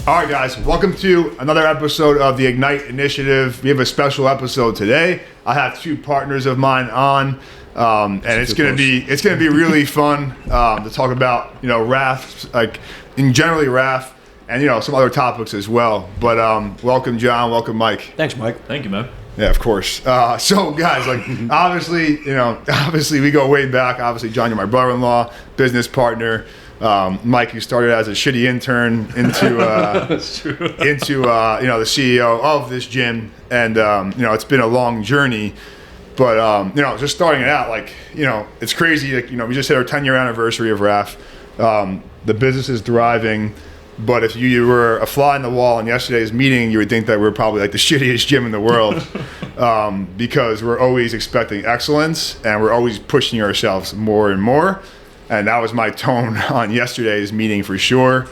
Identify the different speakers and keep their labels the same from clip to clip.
Speaker 1: All right, guys, welcome to another episode of the Ignite Initiative. We have a special episode today. I have two partners of mine on, and it's gonna be really fun to talk about RAF, like in generally RAF, and some other topics as well. But welcome, John. Welcome, Mike.
Speaker 2: Thanks, Mike.
Speaker 3: Thank you, man.
Speaker 1: Yeah, of course. So, guys, like obviously we go way back. Obviously, John, you're my brother-in-law, business partner. Mike, you started as a shitty intern into the CEO of this gym, and it's been a long journey. But just starting it out, like it's crazy. Like we just hit our 10-year anniversary of RAF. The business is thriving, but if you were a fly in the wall in yesterday's meeting, you would think that we're probably like the shittiest gym in the world, because we're always expecting excellence and we're always pushing ourselves more and more. And that was my tone on yesterday's meeting for sure.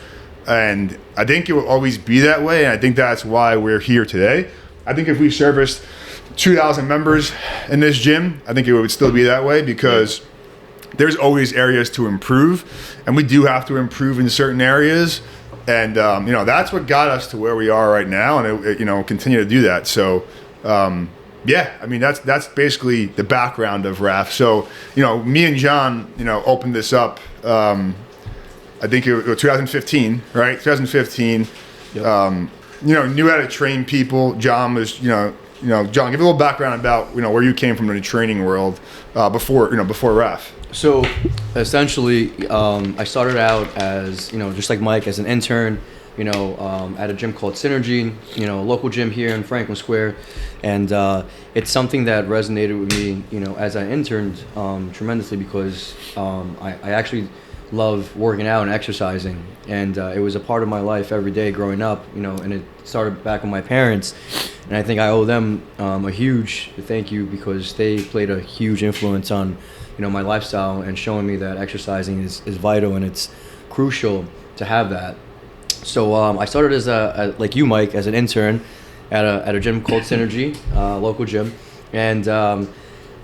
Speaker 1: And I think it will always be that way. And I think that's why we're here today. I think if we serviced 2,000 members in this gym, I think it would still be that way, because there's always areas to improve. And we do have to improve in certain areas. And, that's what got us to where we are right now. And, it continue to do that. So, yeah, I mean, that's basically the background of RAF. So, me and John, opened this up, I think it was 2015, right? 2015, yep. Knew how to train people. John was, John, give a little background about, where you came from in the training world before RAF.
Speaker 2: So, essentially, I started out as, just like Mike, as an intern, at a gym called Synergy, a local gym here in Franklin Square. And it's something that resonated with me, as I interned tremendously, because I actually love working out and exercising. And it was a part of my life every day growing up, and it started back with my parents. And I think I owe them a huge thank you, because they played a huge influence on, my lifestyle, and showing me that exercising is vital and it's crucial to have that. So I started as like you, Mike, as an intern at a gym called Synergy, local gym, and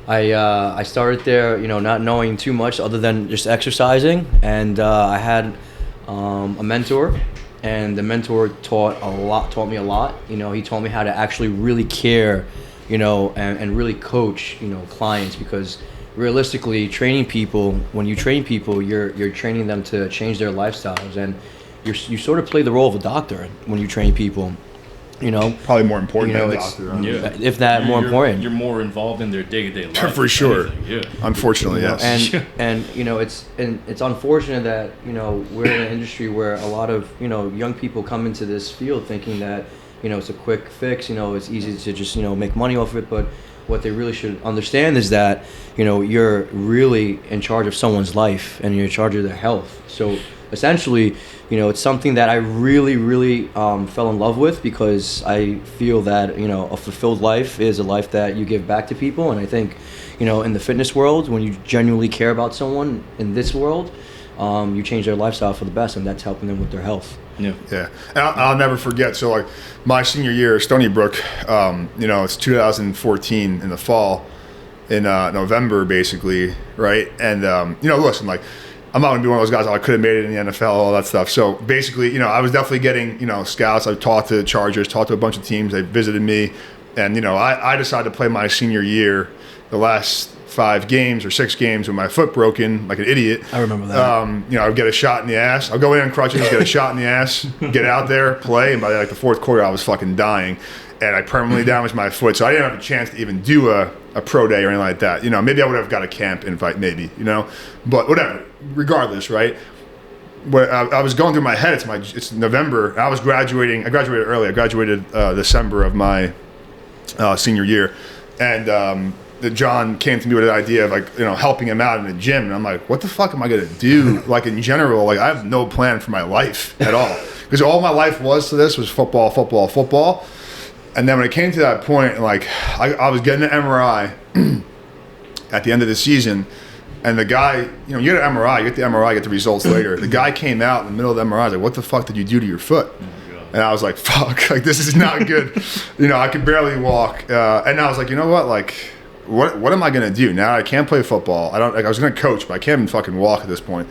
Speaker 2: I started there, not knowing too much other than just exercising, and I had a mentor, and the mentor taught me a lot. He taught me how to actually really care, and really coach, clients, because realistically, when you train people, you're training them to change their lifestyles, and you sort of play the role of a doctor when you train people,
Speaker 1: Probably more important than a doctor.
Speaker 2: If that more important.
Speaker 3: You're more involved in their day-to-day life.
Speaker 1: For sure.
Speaker 3: Yeah.
Speaker 1: Unfortunately, yes.
Speaker 2: And it's unfortunate that, we're in an industry where a lot of, young people come into this field thinking that, it's a quick fix, it's easy to just, make money off of it. But what they really should understand is that, you're really in charge of someone's life, and you're in charge of their health. So essentially, it's something that I really, really fell in love with, because I feel that, a fulfilled life is a life that you give back to people. And I think, in the fitness world, when you genuinely care about someone in this world, you change their lifestyle for the best, and that's helping them with their health.
Speaker 1: Yeah. And I'll never forget. So, like, my senior year at Stony Brook, it's 2014 in the fall, in November, basically, right? And, listen, like, I'm not going to be one of those guys, I could have made it in the NFL, all that stuff. So, basically, I was definitely getting, scouts. I've talked to the Chargers, talked to a bunch of teams. They visited me. And, I decided to play my senior year, the last 5 games or 6 games with my foot broken like an idiot.
Speaker 2: I remember that.
Speaker 1: I'd get a shot in the ass. I'll go in on crutches, get a shot in the ass, get out there, play, and by like the fourth quarter, I was fucking dying, and I permanently damaged my foot. So I didn't have a chance to even do a pro day or anything like that. Maybe I would have got a camp invite, maybe. But whatever. Regardless, right? What I was going through my head. It's November. And I was graduating. I graduated early. I graduated December of my senior year, and John came to me with an idea of helping him out in the gym, and I'm like, what the fuck am I gonna do? Like in general, like I have no plan for my life at all, because all my life was football. And then when it came to that point, like I was getting an MRI at the end of the season, and the guy, you get an MRI, you get the MRI, you get the results later. The guy came out in the middle of the MRI, I was like, what the fuck did you do to your foot? And I was like, fuck, like this is not good. I could barely walk. And I was like, you know what, like what am I gonna do now? I can't play football. I was gonna coach, but I can't even fucking walk at this point.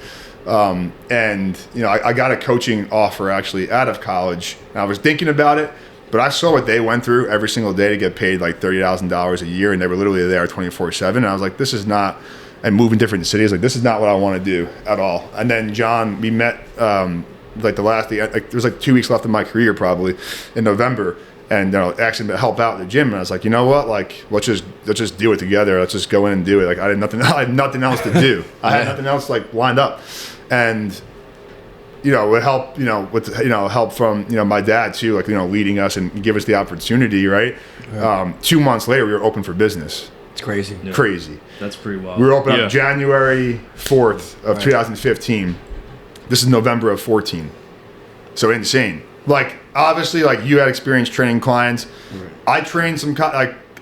Speaker 1: And I got a coaching offer actually out of college. And I was thinking about it, but I saw what they went through every single day to get paid like $30,000 a year, and they were literally there 24/7. And I was like, this is not. And moving different cities, like this is not what I want to do at all. And then John, we met like there was like 2 weeks left in my career probably in November, and asked him to help out at the gym. And I was like, you know what, like let's just do it together. Let's just go in and do it. Like I had nothing else to do. I had nothing else like lined up, and with help, with help from my dad too, like leading us and give us the opportunity. Right. 2 months later, we were open for business.
Speaker 2: It's crazy.
Speaker 3: Yeah.
Speaker 1: Crazy.
Speaker 3: That's pretty wild.
Speaker 1: We were open up January 4th of 2015. This is November of 14. So insane. Like obviously, like you had experience training clients. Right. I trained some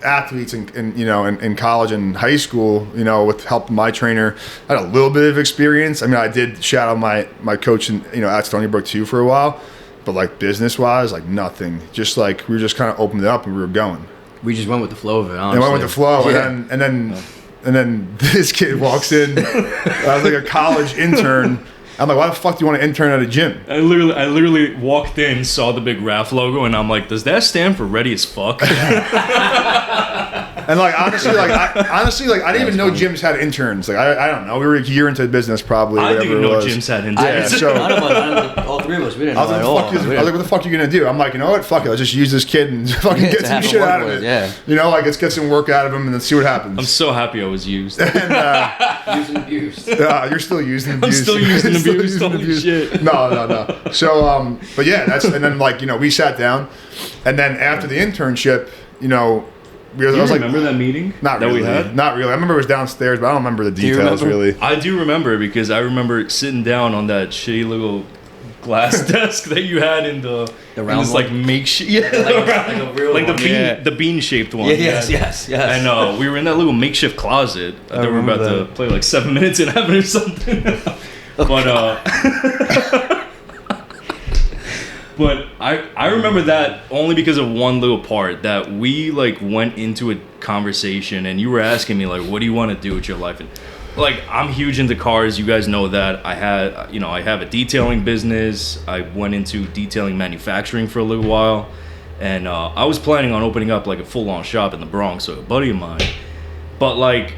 Speaker 1: athletes in college and high school. With help of my trainer. I had a little bit of experience. I mean, I did shadow my coach at Stony Brook too for a while, but like business wise, like nothing. Just like we were just kind of opened it up and we were going.
Speaker 2: We just went with the flow of it, honestly.
Speaker 1: And went with the flow, and then this kid walks in. I was like a college intern. I'm like, why the fuck do you want to intern at a gym?
Speaker 3: I literally walked in, saw the big RAF logo, and I'm like, does that stand for ready as fuck?
Speaker 1: And like honestly, I didn't even know gyms had interns. Like I don't know. We were a year into the business probably.
Speaker 3: I didn't know gyms had interns.
Speaker 1: Yeah, so
Speaker 2: all three of us, we didn't
Speaker 1: I was like, what the fuck are you gonna do? I'm like, you know what? Fuck it. Let's just use this kid and fucking get some shit out of it.
Speaker 2: Yeah.
Speaker 1: Let's get some work out of him and then see what happens.
Speaker 3: I'm so happy I was used.
Speaker 2: Used and abused.
Speaker 1: You're still used and abused.
Speaker 3: I'm still used and abused. Holy shit.
Speaker 1: No. So, but yeah, and then we sat down, and then after the internship,
Speaker 3: Do you remember that meeting?
Speaker 1: Not
Speaker 3: that
Speaker 1: really.
Speaker 3: We had?
Speaker 1: Not really. I remember it was downstairs, but I don't remember the details really.
Speaker 3: I do remember because I remember sitting down on that shitty little glass desk that you had in the
Speaker 2: round
Speaker 3: this, like makeshift, the bean shaped one.
Speaker 2: Yeah, yes.
Speaker 3: And we were in that little makeshift closet that we were about to play like 7 minutes in heaven or something. But I remember that only because of one little part that we like went into a conversation and you were asking me like, what do you want to do with your life? And like, I'm huge into cars. You guys know that. I have a detailing business. I went into detailing manufacturing for a little while. And I was planning on opening up like a full-on shop in the Bronx, so a buddy of mine. But like,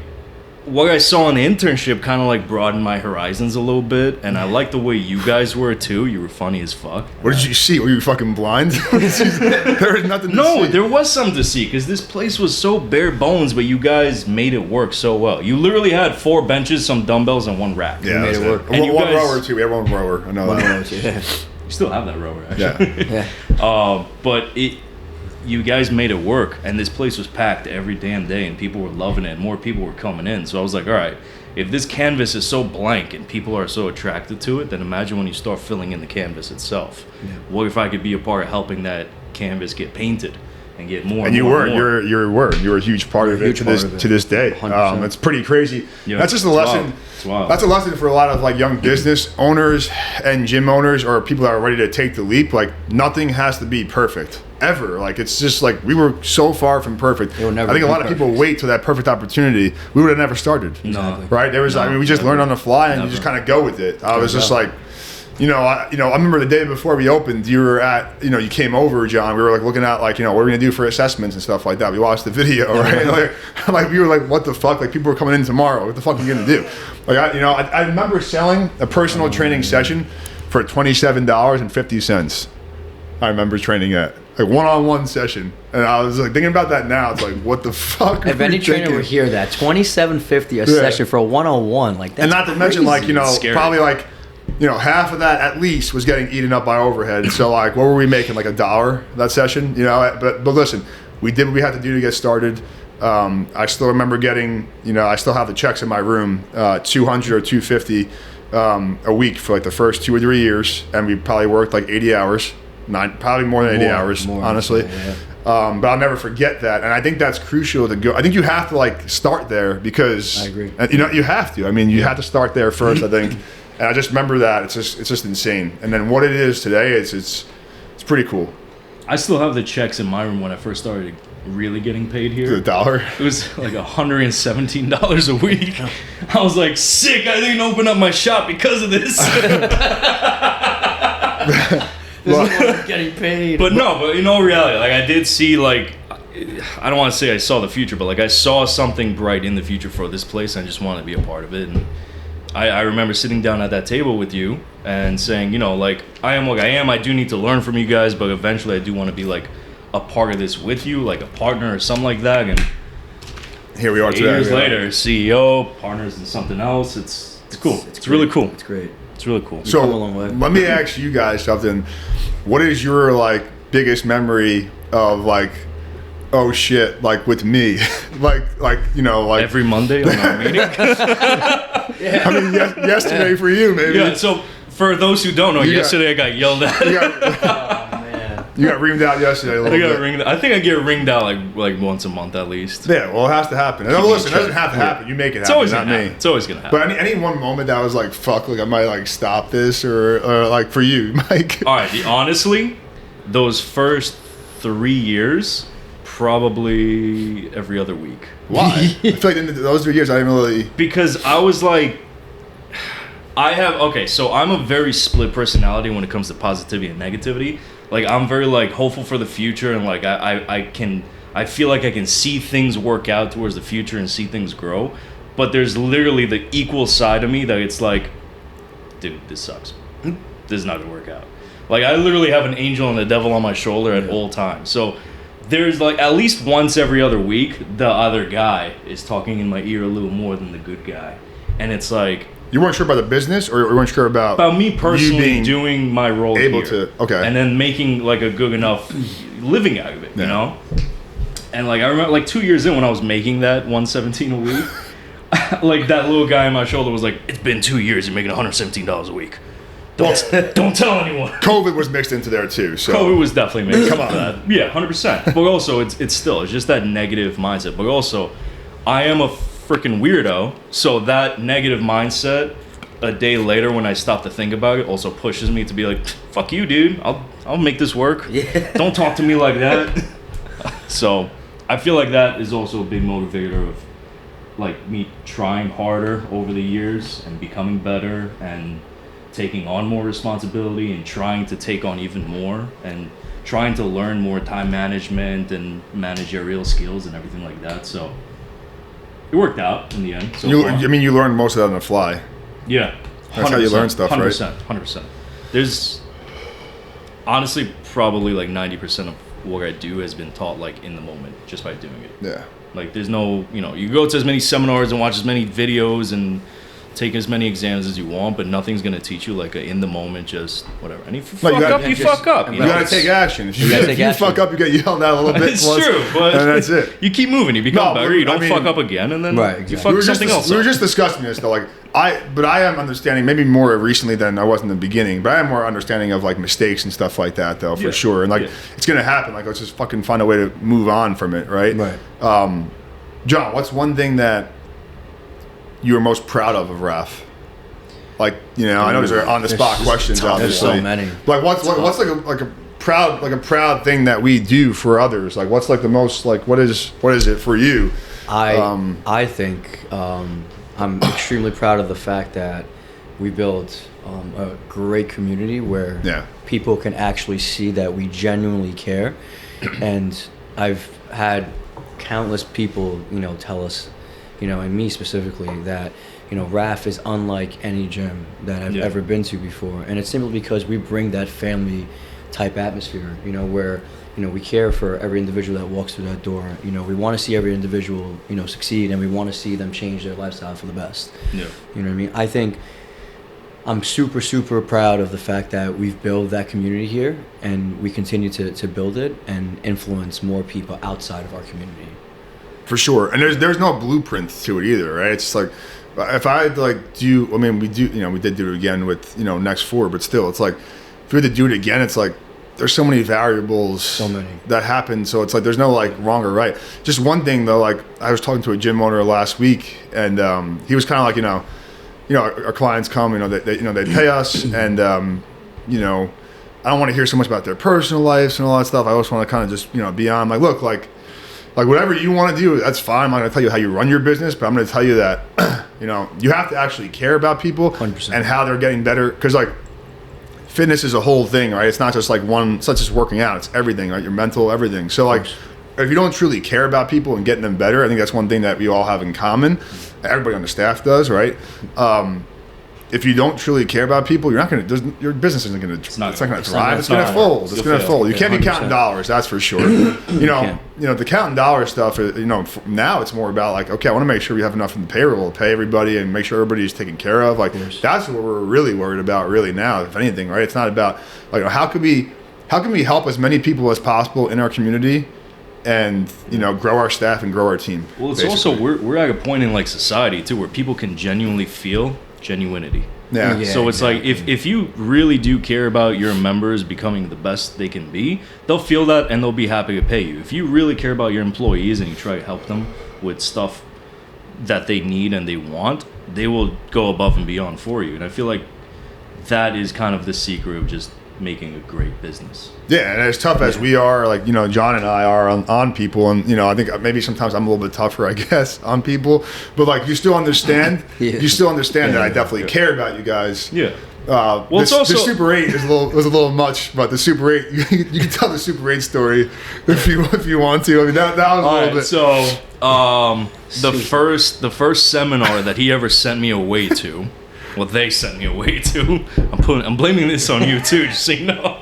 Speaker 3: what I saw in the internship kind of like broadened my horizons a little bit, and I liked the way you guys were too. You were funny as fuck.
Speaker 1: What did you see? Were you fucking blind? There was nothing to see.
Speaker 3: No, there was something to see because this place was so bare bones, but you guys made it work so well. You literally had 4 benches, some dumbbells, and 1 rack.
Speaker 1: Yeah,
Speaker 2: we made it work.
Speaker 1: And one rower too. We had 1 rower. I know that.
Speaker 2: Yeah.
Speaker 3: You still have that rower, actually.
Speaker 2: Yeah.
Speaker 3: But you guys made it work, and this place was packed every damn day, and people were loving it, and more people were coming in. So I was like, all right, if this canvas is so blank and people are so attracted to it, then imagine when you start filling in the canvas itself. Yeah. What if I could be a part of helping that canvas get painted and get more?
Speaker 1: And you were a huge part of it to this day. It's pretty crazy.
Speaker 3: Yeah,
Speaker 1: that's just a lesson.
Speaker 3: Wild.
Speaker 1: That's a lesson for a lot of like young business owners and gym owners or people that are ready to take the leap. Like nothing has to be perfect ever. Like it's just like we were so far from perfect. I think a lot of people wait till that perfect opportunity. We would have never started.
Speaker 3: No.
Speaker 1: Right? There was. We just learned on the fly and you just kind of go with it. I was just like. I remember the day before we opened, you were at, you came over, John. We were like looking at like, what are we gonna do for assessments and stuff like that. We watched the video, right? like we were like, what the fuck? Like people are coming in tomorrow. What the fuck are you gonna do? Like I remember selling a personal training session for $27.50. I remember training at like one-on-one session, and I was like thinking about that now. It's like, what the fuck?
Speaker 2: If any trainer would hear that, $27.50 a session for a one-on-one, like that's
Speaker 1: and not to mention like
Speaker 3: Scary.
Speaker 1: probably like. Half of that at least was getting eaten up by overhead. So like, what were we making? Like $1 that session, But listen, we did what we had to do to get started. I still remember getting, I still have the checks in my room, $200 or $250 a week for like the first 2 or 3 years, and we probably worked like 80 hours, probably more than 80 hours, honestly.
Speaker 2: Yeah.
Speaker 1: But I'll never forget that, and I think that's crucial to go. I think you have to like start there because
Speaker 2: I agree.
Speaker 1: You have to. I mean, you have to start there first. I think. And I just remember that it's just insane. And then what it is today, it's pretty cool.
Speaker 3: I still have the checks in my room when I first started really getting paid here.
Speaker 1: $1.
Speaker 3: It was like $117 a week. I was like, sick, I didn't open up my shop because of this.
Speaker 2: Getting paid.
Speaker 3: But in all reality, like I did see like, I don't want to say I saw the future, but like I saw something bright in the future for this place. And I just wanted to be a part of it. And I remember sitting down at that table with you and saying, you know, like I am what I am. I do need to learn from you guys, but eventually I do want to be like a part of this with you, like a partner or something like that. And
Speaker 1: here we are
Speaker 3: 8
Speaker 1: today.
Speaker 3: years later, CEO, partners in something else. It's cool. It's really cool.
Speaker 2: It's great.
Speaker 3: It's really cool.
Speaker 1: So
Speaker 2: come a long way.
Speaker 1: let me ask you guys something. What is your like biggest memory of like, oh shit, like with me, like you know, like
Speaker 3: Every Monday on our meeting.
Speaker 1: I mean, yesterday for you, maybe.
Speaker 3: Yeah. So for those who don't know, yesterday I got yelled at.
Speaker 1: You got reamed out yesterday a little bit.
Speaker 3: I think I get ringed out like once a month at least.
Speaker 1: Yeah, well, it has to happen. And listen, it doesn't have to happen. You make it happen.
Speaker 3: It's always
Speaker 1: not
Speaker 3: gonna
Speaker 1: me.
Speaker 3: happen. It's always gonna happen.
Speaker 1: But any one moment that was like, fuck, like I might like stop this or like for you, Mike.
Speaker 3: All right. Honestly, those first 3 years, probably every other week.
Speaker 1: Why? I feel like in those 3 years, I didn't really.
Speaker 3: Because I was like, so I'm a very split personality when it comes to positivity and negativity. Like I'm very like hopeful for the future, and like I feel like I can see things work out towards the future and see things grow. But there's literally the equal side of me that it's like, dude, this sucks. This is not gonna work out. Like I literally have an angel and the devil on my shoulder at all times. So there's like at least once every other week, the other guy is talking in my ear a little more than the good guy, and it's like.
Speaker 1: You weren't sure about the business, or you weren't sure about
Speaker 3: me personally doing my role
Speaker 1: able
Speaker 3: here,
Speaker 1: to, okay,
Speaker 3: and then making like a good enough living out of it, you know. And like I remember, like 2 years in when I was making that 117 a week, like that little guy on my shoulder was like, "It's been 2 years. You're making $117 a week. Don't tell anyone."
Speaker 1: COVID was mixed into there too. So
Speaker 3: COVID was definitely mixed.
Speaker 1: Come on,
Speaker 3: that. Yeah, 100%. But also, it's just that negative mindset. But also, I am a freaking weirdo, so that negative mindset a day later when I stop to think about it also pushes me to be like, fuck you, dude, I'll make this work. Don't talk to me like that. So I feel like that is also a big motivator of like me trying harder over the years and becoming better and taking on more responsibility and trying to take on even more and trying to learn more time management and managerial skills and everything like that. So it worked out in the end. So
Speaker 1: you learned most of that on the fly.
Speaker 3: Yeah.
Speaker 1: That's how you learn stuff,
Speaker 3: 100%,
Speaker 1: right?
Speaker 3: 100%. There's honestly probably like 90% of what I do has been taught like in the moment just by doing it.
Speaker 1: Yeah.
Speaker 3: Like there's no, you go to as many seminars and watch as many videos and take as many exams as you want, but nothing's going to teach you like a in the moment just whatever. And if you fuck up, you fuck up.
Speaker 1: You got to take action. If you fuck up, you get yelled at a little bit.
Speaker 3: It's true, but
Speaker 1: and that's it.
Speaker 3: You keep moving. You become better. You don't fuck up again, and then you fuck something else up.
Speaker 1: We were just discussing this though. Like I am understanding maybe more recently than I was in the beginning, but I am more understanding of like mistakes and stuff like that though, for sure. And like it's gonna happen. Like let's just fucking find a way to move on from it, right?
Speaker 2: Right.
Speaker 1: John, what's one thing that you are most proud of RAF? Like, I know these are on the spot questions. Obviously,
Speaker 2: there's so many.
Speaker 1: Like what's like a proud thing that we do for others? Like what's like the most like what is it for you?
Speaker 2: I think I'm extremely proud of the fact that we built a great community where people can actually see that we genuinely care. And I've had countless people, tell us, and me specifically, that RAF is unlike any gym that I've ever been to before. And it's simply because we bring that family type atmosphere, where we care for every individual that walks through that door. We want to see every individual, succeed, and we want to see them change their lifestyle for the best. Yeah. You know what I mean? I think I'm super, super proud of the fact that we've built that community here, and we continue to build it and influence more people outside of our community.
Speaker 1: For sure. And there's no blueprint to it either, right? It's just like, if I had to like we did do it again with, Necsutu, but still, it's like, if we had to do it again, it's like, there's so many variables that happen. So it's like, there's no like wrong or right. Just one thing though, like I was talking to a gym owner last week, and he was kind of like, our clients come, they pay us, and I don't want to hear so much about their personal lives and all that stuff. I always want to kind of just, be on, like, look, like, like whatever you want to do, that's fine. I'm not going to tell you how you run your business, but I'm going to tell you that, you know, you have to actually care about people
Speaker 2: 100%.
Speaker 1: and how they're getting better. Because like fitness is a whole thing, right? It's not just like one, it's not just working out. It's everything, right? Your mental, everything. So like, if you don't truly care about people and getting them better, I think that's one thing that we all have in common. Everybody on the staff does, right? If you don't truly care about people, you're not going to. Your business isn't going to. It's not going to thrive. It's going to fold. It's going to fold. You can't be counting dollars. That's for sure. You know, the counting dollar stuff. You know, now it's more about like, okay, I want to make sure we have enough in the payroll to pay everybody and make sure everybody's taken care of. Like that's what we're really worried about, really now, if anything, right? It's not about like how can we help as many people as possible in our community. And you know, grow our staff and grow our team.
Speaker 3: Well, it's basically. Also we're at a point in like society too where people can genuinely feel genuinity.
Speaker 1: Yeah.
Speaker 3: So it's like if you really do care about your members becoming the best they can be, they'll feel that and they'll be happy to pay you. If you really care about your employees and you try to help them with stuff that they need and they want, they will go above and beyond for you. And I feel like that is kind of the secret of just making a great business.
Speaker 1: Yeah, and as tough as we are, like, you know, John and I are on people, and, you know, I think maybe sometimes I'm a little bit tougher, I guess, on people, but, like, you still understand, that I definitely care about you guys.
Speaker 3: Yeah.
Speaker 1: Well, it's also, the Super 8 was a little much, but the Super 8, you can tell the Super 8 story if you want to. I mean, that was a little bit.
Speaker 3: So, the first seminar that he ever sent me away to, well, they sent me away to. I'm blaming this on you too, just so you know.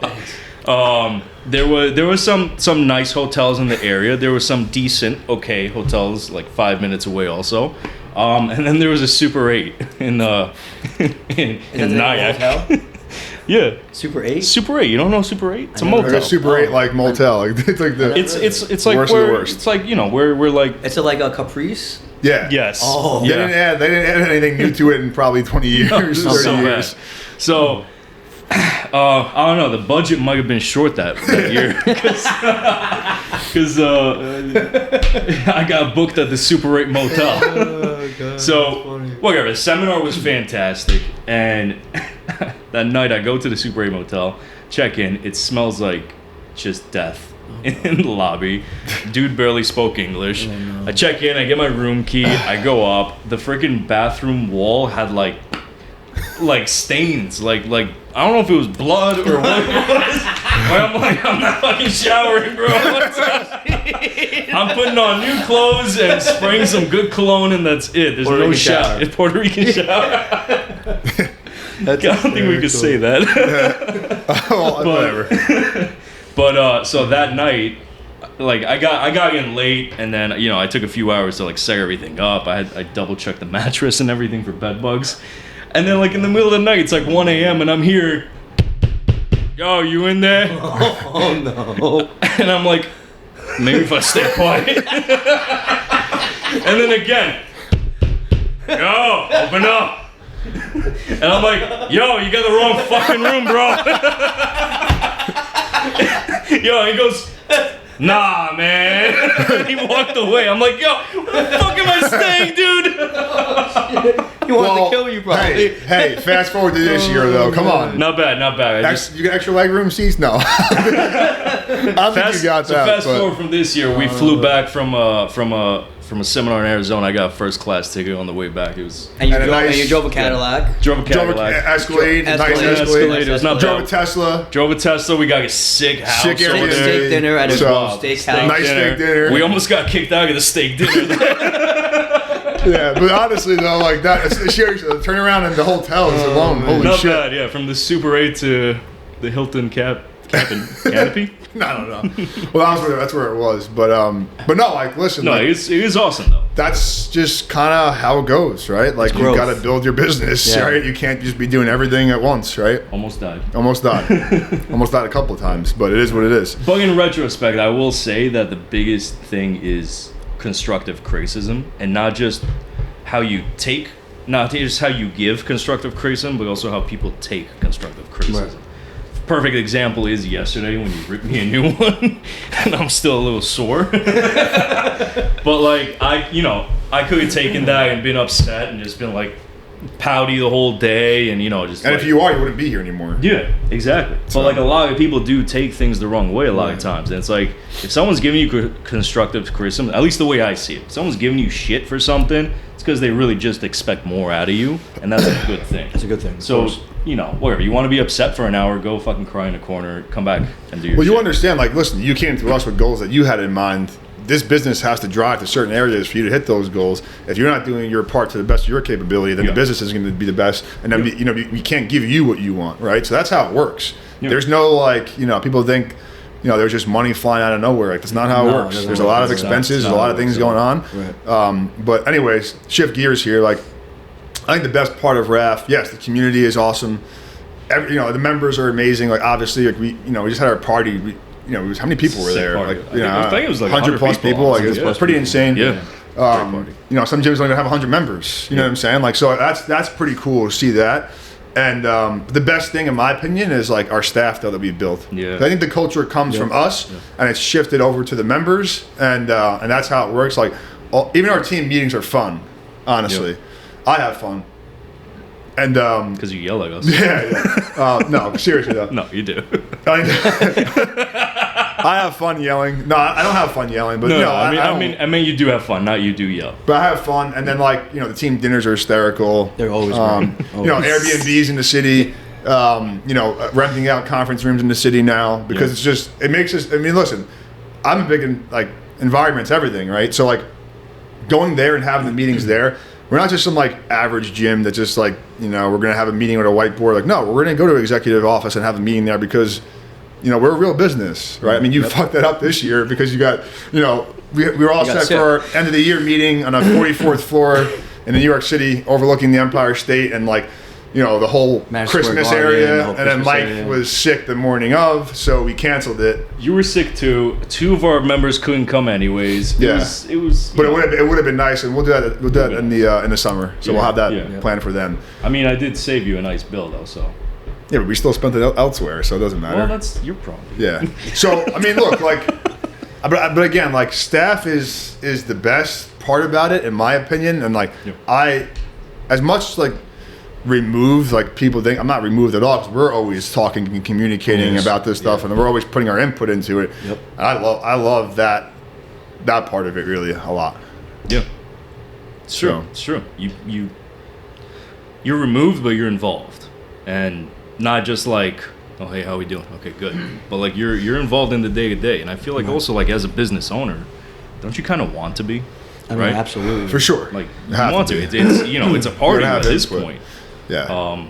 Speaker 3: There was some nice hotels in the area. There were some decent, okay hotels like 5 minutes away also. And then there was a Super 8 in Nyack. Yeah.
Speaker 2: Super 8?
Speaker 3: Super 8. You don't know Super 8? It's a motel.
Speaker 1: Like a Super 8 like motel. Like, it's like the
Speaker 3: it's like where it's like, you know, we're like
Speaker 2: it's like a Caprice.
Speaker 1: Yeah.
Speaker 3: Yes.
Speaker 1: Oh. They didn't add anything new to it in probably 20 years, 30 years.
Speaker 3: So, I don't know. The budget might have been short that year because I got booked at the Super 8 motel. Oh, God, so, whatever. The seminar was fantastic, and that night I go to the Super 8 motel, check in. It smells like just death. In the lobby, dude barely spoke English. I check in, I get my room key, I go up. The freaking bathroom wall had like stains, like I don't know if it was blood or what it was. But I'm like, I'm not fucking showering, bro. I'm putting on new clothes and spraying some good cologne, and that's it. There's no shower. It's Puerto Rican shower. I don't think we could say that.
Speaker 1: Well, whatever.
Speaker 3: But so that night, like I got in late, and then, you know, I took a few hours to like set everything up. I double checked the mattress and everything for bed bugs, and then like in the middle of the night, it's like 1 a.m. and I'm here. Yo, you in there?
Speaker 2: Oh no!
Speaker 3: And I'm like, maybe if I stay quiet. And then again, yo, open up. And I'm like, yo, you got the wrong fucking room, bro. Yo, he goes, nah, man. He walked away. I'm like, yo, where the fuck am I staying, dude?
Speaker 2: He wanted to kill you, probably.
Speaker 1: Hey, fast forward to this year, though. Come on.
Speaker 3: Not bad.
Speaker 1: You got extra legroom seats? No. I think you got that.
Speaker 3: So fast forward from this year, we flew back from a seminar in Arizona. I got a first class ticket on the way back. It was
Speaker 2: and you drove a Cadillac.
Speaker 3: Drove a Cadillac.
Speaker 1: Escalade. Nice Escalade.
Speaker 3: It was not
Speaker 1: drove a Tesla.
Speaker 3: We got a sick house.
Speaker 1: Sick
Speaker 3: over there.
Speaker 2: Steak dinner at a steak house.
Speaker 1: Nice steak dinner.
Speaker 3: We almost got kicked out of the steak dinner.
Speaker 1: Yeah, but honestly though, like that, seriously, the turnaround in the hotels alone, holy
Speaker 3: not
Speaker 1: shit.
Speaker 3: Not bad, yeah. From the Super 8 to the Hilton Canopy.
Speaker 1: I don't know. Well, that's where it was, but no, like listen.
Speaker 3: No,
Speaker 1: like,
Speaker 3: it is awesome though.
Speaker 1: That's just kind of how it goes, right? Like you got to build your business, right? You can't just be doing everything at once, right?
Speaker 3: Almost died
Speaker 1: a couple of times, but it is what it is.
Speaker 3: But in retrospect, I will say that the biggest thing is constructive criticism, and not just how you give constructive criticism, but also how people take constructive criticism. Right. Perfect example is yesterday when you ripped me a new one, and I'm still a little sore. But like I could have taken that and been upset and just been like, pouty the whole day, and just.
Speaker 1: And if you are, you wouldn't be here anymore.
Speaker 3: Yeah, exactly.
Speaker 1: So,
Speaker 3: but a lot of people do take things the wrong way a lot of times, and it's like if someone's giving you constructive criticism, at least the way I see it, if someone's giving you shit for something, it's because they really just expect more out of you, and that's a good thing.
Speaker 2: That's a good thing.
Speaker 3: So whatever, you want to be upset for an hour, go fucking cry in a corner, come back and do your.
Speaker 1: Well, you
Speaker 3: shit.
Speaker 1: understand, listen, you came to us with goals that you had in mind. This business has to drive to certain areas for you to hit those goals. If you're not doing your part to the best of your capability, then the business is going to be the best. And then we can't give you what you want, right? So that's how it works. Yeah. There's no people think, there's just money flying out of nowhere. That's not how it works. There's a lot of expenses. There's a lot of things going on. Right. But anyways, shift gears here. I think the best part of RAF, yes, the community is awesome. The members are amazing. Obviously, we just had our party. How many people were there?
Speaker 3: I think it was
Speaker 1: 100 plus people. It was pretty insane.
Speaker 3: Yeah.
Speaker 1: Some gyms only have 100 members. You know what I'm saying? So that's pretty cool to see that. And the best thing, in my opinion, is our staff that we built.
Speaker 3: Yeah.
Speaker 1: I think the culture comes from us, and it's shifted over to the members, and that's how it works. Even our team meetings are fun. Honestly, I have fun. And
Speaker 3: because you yell at us.
Speaker 1: Yeah. No, seriously though.
Speaker 3: No, you do.
Speaker 1: I have fun yelling. No, I don't have fun yelling, but
Speaker 3: I mean, you do have fun, not you do yell.
Speaker 1: But I have fun, and then the team dinners are hysterical.
Speaker 2: They're always great.
Speaker 1: Airbnbs in the city. Renting out conference rooms in the city now because it makes us. I mean, listen, I'm big in environments, everything, right? So going there and having the meetings there. We're not just some average gym that just we're gonna have a meeting with a whiteboard. No, we're gonna go to an executive office and have a meeting there because we're a real business, right? I mean, you fucked that up this year because you got we were all set for our end of the year meeting on a 44th floor in New York City overlooking the Empire State and the whole Christmas area, and then Mike was sick the morning of, so we canceled it.
Speaker 3: You were sick too. 2 of our members couldn't come anyways. It was.
Speaker 1: But it would have been nice, and we'll do that. We'll do that in the summer. So we'll have that planned for them.
Speaker 3: I mean, I did save you a nice bill though, so.
Speaker 1: Yeah, but we still spent it elsewhere, so it doesn't matter.
Speaker 3: Well, that's your problem.
Speaker 1: Yeah. So I mean, look, but again, staff is the best part about it, in my opinion, and I, as much removed people think I'm not removed at all because we're always talking and communicating about this stuff and we're always putting our input into it.
Speaker 2: Yep.
Speaker 1: And I love that part of it really a lot.
Speaker 3: Yeah, it's true. It's true. You're removed, but you're involved, and not just oh hey, how we doing? Okay, good. But you're involved in the day to day, and I feel also as a business owner, don't you kind of want to be?
Speaker 2: I mean, absolutely.
Speaker 1: For sure.
Speaker 3: You want to. It's it's a party at this point.
Speaker 1: Yeah.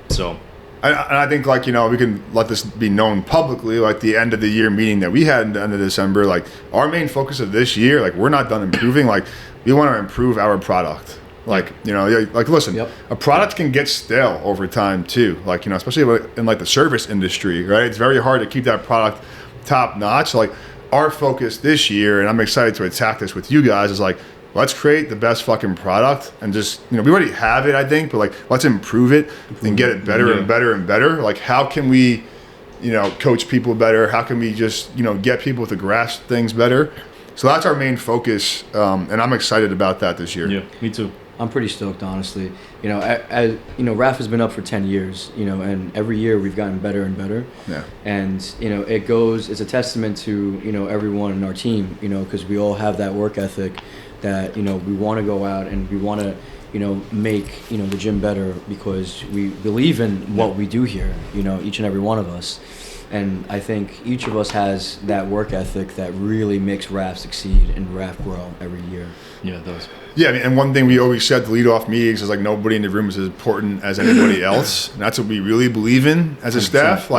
Speaker 3: So.
Speaker 1: I think we can let this be known publicly. The end of the year meeting that we had in the end of December. Our main focus of this year. We're not done improving. We want to improve our product. Listen, a product can get stale over time too. Especially in the service industry, right? It's very hard to keep that product top notch. Our focus this year, and I'm excited to attack this with you guys, is let's create the best fucking product and just, we already have it, I think, but let's improve it and get it better and better and better. How can we, coach people better? How can we just, get people to grasp things better? So that's our main focus, and I'm excited about that this year.
Speaker 3: Yeah, me too.
Speaker 2: I'm pretty stoked, honestly. RAF has been up for 10 years, and every year we've gotten better and better.
Speaker 1: Yeah.
Speaker 2: And, it's a testament to, everyone in our team, because we all have that work ethic that, we want to go out and we want to, make, the gym better because we believe in what we do here, each and every one of us. And I think each of us has that work ethic that really makes RAF succeed and RAF grow every year.
Speaker 3: Yeah, it does.
Speaker 1: Yeah, and one thing we always said to lead off meetings is nobody in the room is as important as anybody else. And that's what we really believe in as a staff.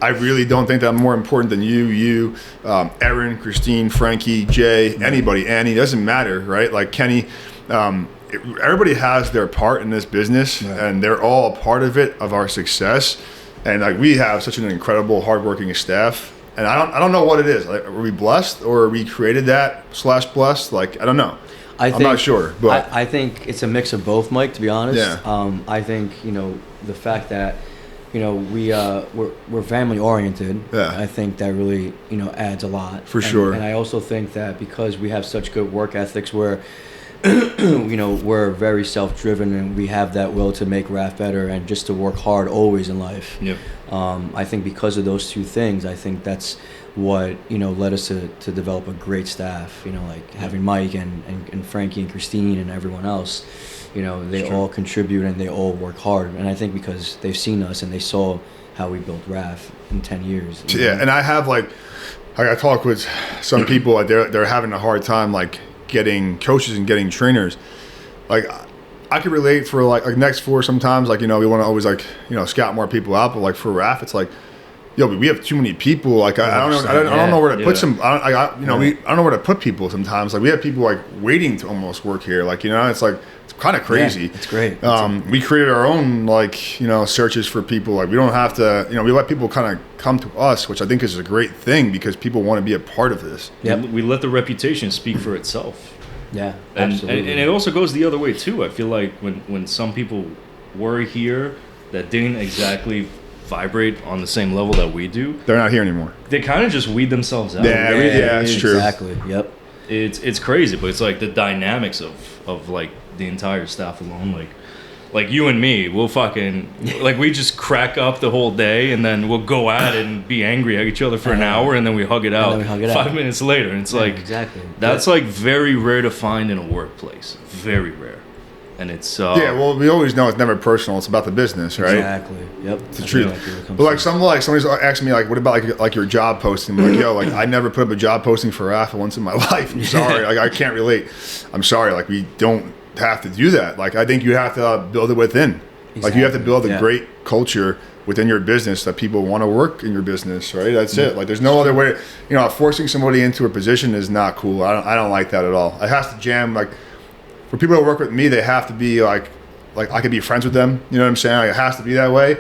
Speaker 1: I really don't think that I'm more important than you, Erin, Christine, Frankie, Jay, anybody, Annie, doesn't matter, right? Kenny, everybody has their part in this business, and they're all a part of it, of our success. And we have such an incredible, hardworking staff. And I don't know what it is. Are we blessed, or we created that / blessed? I don't know. I'm not sure, but
Speaker 2: I think it's a mix of both, Mike. To be honest,
Speaker 1: yeah.
Speaker 2: I think the fact that we're family oriented.
Speaker 1: Yeah.
Speaker 2: I think that really adds a lot
Speaker 1: for sure.
Speaker 2: And I also think that because we have such good work ethics, where we're very self-driven and we have that will to make RAF better and just to work hard always in life.
Speaker 3: Yep.
Speaker 2: I think because of those two things, I think that's what led us to develop a great staff. Like having Mike and Frankie and Christine and everyone else. They all contribute and they all work hard. And I think because they've seen us and they saw how we built RAF in 10 years.
Speaker 1: Yeah, and I have I talk with some people, like they're having a hard time like getting coaches and getting trainers. Like I could relate for like next four sometimes, like we want to always scout more people out, but like for RAF it's like, we have too many people. Like I don't know where to put some. I don't know where to put people sometimes. Like we have people like waiting to almost work here. Like it's like it's kind of crazy.
Speaker 2: Yeah, it's great.
Speaker 1: We created our own searches for people. Like we don't have to. We let people kind of come to us, which I think is a great thing because people want to be a part of this.
Speaker 3: Yeah, we let the reputation speak for itself.
Speaker 2: Yeah,
Speaker 3: and
Speaker 2: absolutely.
Speaker 3: And it also goes the other way too. I feel like when some people were here that didn't exactly vibrate on the same level that we do,
Speaker 1: they're not here anymore.
Speaker 3: They kind of just weed themselves out.
Speaker 1: Yeah, it's true.
Speaker 2: Exactly. Yep.
Speaker 3: It's crazy, but it's like the dynamics of like the entire staff alone, like you and me, we'll fucking like we just crack up the whole day and then we'll go at it and be angry at each other for an hour and then we hug it out 5 minutes later. And it's
Speaker 2: exactly.
Speaker 3: That's like very rare to find in a workplace. Very rare. And it's
Speaker 1: well, we always know it's never personal. It's about the business, right?
Speaker 2: Exactly. Yep.
Speaker 1: It's the truth. But like somebody's asking me what about like your job posting? I'm like, I never put up a job posting for RAF once in my life. I'm sorry, I can't relate. I'm sorry, we don't have to do that. I think you have to build it within. Exactly. You have to build a great culture within your business that people want to work in your business, right? That's it. There's no other way. Forcing somebody into a position is not cool. I don't like that at all. It has to jam for people to work with me, they have to be like I could be friends with them. You know what I'm saying? It has to be that way.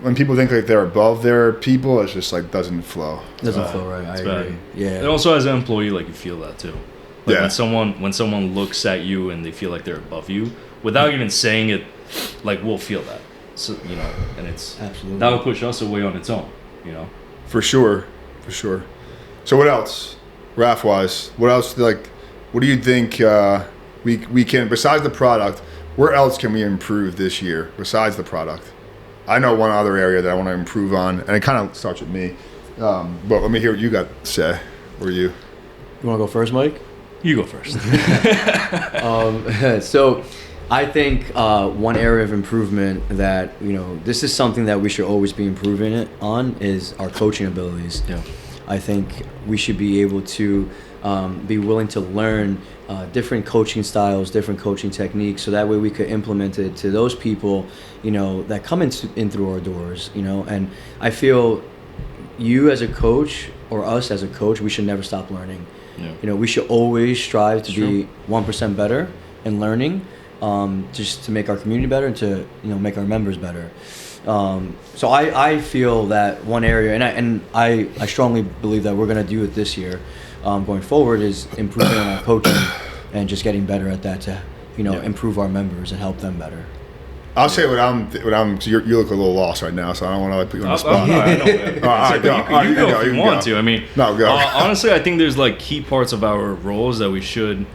Speaker 1: When people think they're above their people, it's just doesn't flow.
Speaker 2: Doesn't flow right. I agree. Yeah.
Speaker 3: And also as an employee, you feel that too.
Speaker 1: Yeah.
Speaker 3: When someone looks at you and they feel like they're above you, without even saying it, we'll feel that. So and it's
Speaker 2: absolutely
Speaker 3: that will push us away on its own.
Speaker 1: For sure. So what else, RAF wise? What else what do you think? We can, besides the product, where else can we improve this year besides the product? I know one other area that I want to improve on, and it kind of starts with me. But let me hear what you got to say. Or you?
Speaker 2: You want to go first, Mike?
Speaker 3: You go first.
Speaker 2: So I think one area of improvement that, this is something that we should always be improving it on is our coaching abilities.
Speaker 3: Yeah.
Speaker 2: I think we should be able to be willing to learn different coaching styles, different coaching techniques, so that way we could implement it to those people, that come in through our doors, and I feel you as a coach or us as a coach, we should never stop learning.
Speaker 3: Yeah.
Speaker 2: We should always strive to be 1% better in learning, just to make our community better and to, make our members better. So I feel that one area, and I strongly believe that we're going to do it this year, going forward, is improving our coaching and just getting better at that to, improve our members and help them better.
Speaker 1: I'll say what I'm. So you look a little lost right now, so I don't want to put you on the spot.
Speaker 3: I know. You go if you want to. I mean,
Speaker 1: no, go.
Speaker 3: Honestly, I think there's key parts of our roles that we should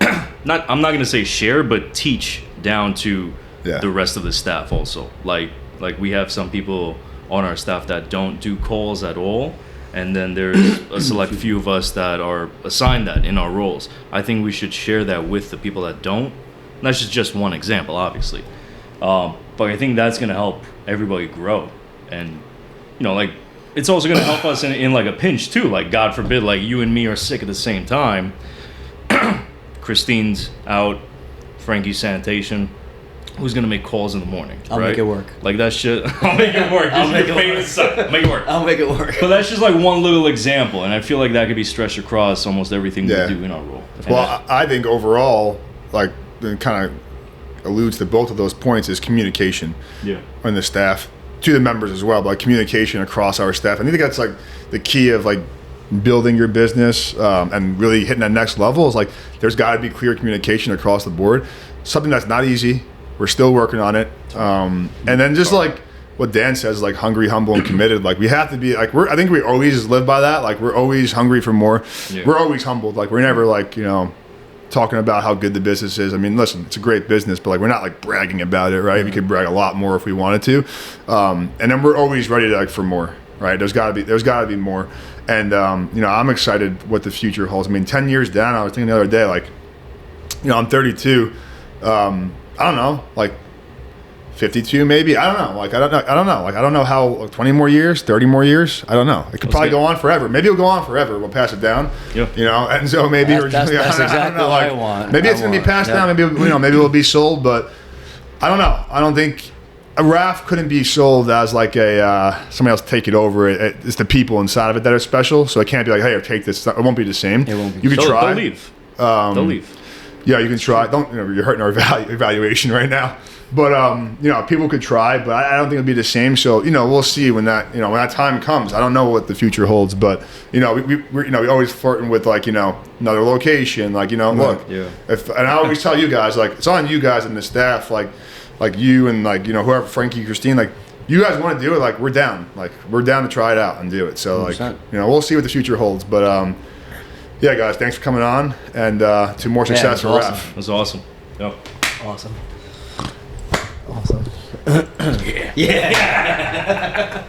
Speaker 3: I'm not going to say share, but teach down to the rest of the staff also. Like we have some people on our staff that don't do calls at all, and then there's a select few of us that are assigned that in our roles. I think we should share that with the people that don't. And that's just one example, obviously. But I think that's going to help everybody grow. And, it's also going to help us in a pinch too. God forbid, you and me are sick at the same time. Christine's out, Frankie's sanitation. Who's going to make calls in the morning?
Speaker 2: I'll make it work.
Speaker 3: That shit. I'll make it work. I'll make it work.
Speaker 2: I'll make it work.
Speaker 3: But that's just one little example. And I feel like that could be stretched across almost everything we do in our role.
Speaker 1: Well, I think overall, it kind of alludes to both of those points, is communication.
Speaker 3: Yeah.
Speaker 1: On the staff, to the members as well, but communication across our staff. And I think that's the key of building your business and really hitting that next level is there's got to be clear communication across the board. Something that's not easy. We're still working on it. And then just what Dan says, hungry, humble, and committed. We have to be I think we always live by that. We're always hungry for more. Yeah. We're always humbled. We're never talking about how good the business is. I mean, listen, it's a great business, but like we're not like bragging about it, right? We could brag a lot more if we wanted to, and then we're always ready to like for more, right? There's got to be more, and you know, I'm excited what the future holds. I mean, 10 years down, I was thinking the other day, like, you know, I'm 32. I don't know, like 52 maybe. I don't know. Like I don't know. Like I don't know how, like 20 more years, 30 more years. I don't know. It could probably go on forever. Maybe it'll go on forever. We'll pass it down.
Speaker 3: Yeah.
Speaker 1: You know, and so maybe
Speaker 2: That's exactly what I want.
Speaker 1: Maybe it's gonna be passed down. Maybe, you know, maybe it'll be sold. But I don't know. I don't think a RAF couldn't be sold as like a somebody else take it over. It's the people inside of it that are special. So it can't be like, hey, take this. It won't be the same.
Speaker 2: It won't be.
Speaker 1: You can try.
Speaker 3: They'll leave. They'll leave.
Speaker 1: Yeah, you can try. Don't, you know, you're hurting our evaluation right now. But you know, people could try, but I don't think it'll be the same. So, you know, we'll see when that time comes. I don't know what the future holds, but you know, we always flirting with like, you know, another location. Like, you know, look, and I always tell you guys, like, it's on you guys and the staff, like you and like, you know, whoever, Frankie, Christine, like, you guys want to do it, like we're down to try it out and do it. So 100%. Like, you know, we'll see what the future holds, but yeah, guys, thanks for coming on, and to more success for RAF.
Speaker 3: It was awesome. Yep.
Speaker 2: Awesome.
Speaker 4: Awesome.
Speaker 2: Yeah.